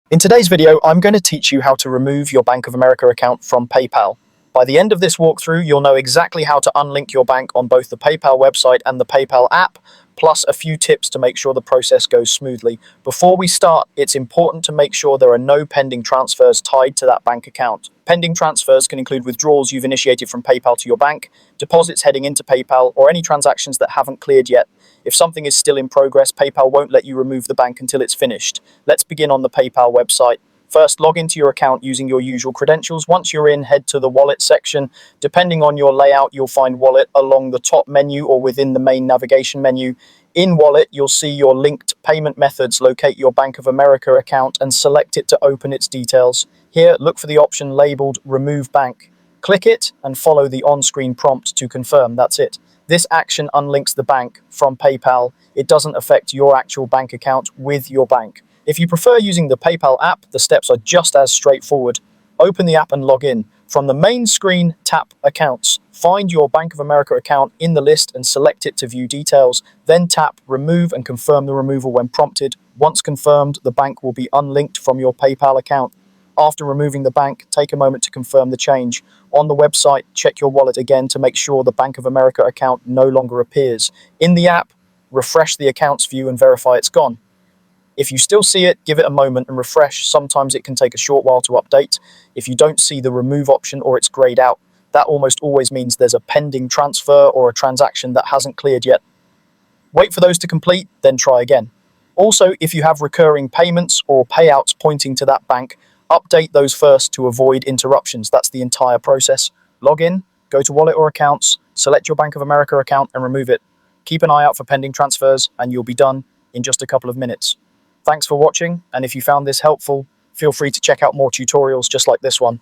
In today's video, I'm going to teach you how to remove your Bank of America account from PayPal. By the end of this walkthrough, you'll know exactly how to unlink your bank on both the PayPal website and the PayPal app, plus a few tips to make sure the process goes smoothly. Before we start, it's important to make sure there are no pending transfers tied to that bank account. Pending transfers can include withdrawals you've initiated from PayPal to your bank, deposits heading into PayPal, or any transactions that haven't cleared yet. If something is still in progress, PayPal won't let you remove the bank until it's finished. Let's begin on the PayPal website. First, log into your account using your usual credentials. Once you're in, head to the Wallet section. Depending on your layout, you'll find Wallet along the top menu or within the main navigation menu. In Wallet, you'll see your linked payment methods. Locate your Bank of America account and select it to open its details. Here, look for the option labeled Remove Bank. Click it and follow the on-screen prompt to confirm. That's it. This action unlinks the bank from PayPal. It doesn't affect your actual bank account with your bank. If you prefer using the PayPal app, the steps are just as straightforward. Open the app and log in. From the main screen, tap Accounts. Find your Bank of America account in the list and select it to view details. Then tap Remove and confirm the removal when prompted. Once confirmed, the bank will be unlinked from your PayPal account. After removing the bank, take a moment to confirm the change. On the website, check your wallet again to make sure the Bank of America account no longer appears. In the app, refresh the accounts view and verify it's gone. If you still see it, give it a moment and refresh. Sometimes it can take a short while to update. If you don't see the remove option or it's grayed out, that almost always means there's a pending transfer or a transaction that hasn't cleared yet. Wait for those to complete, then try again. Also, if you have recurring payments or payouts pointing to that bank, update those first to avoid interruptions. That's the entire process. Log in, go to Wallet or Accounts, select your Bank of America account and remove it. Keep an eye out for pending transfers and you'll be done in just a couple of minutes. Thanks for watching, and if you found this helpful, feel free to check out more tutorials just like this one.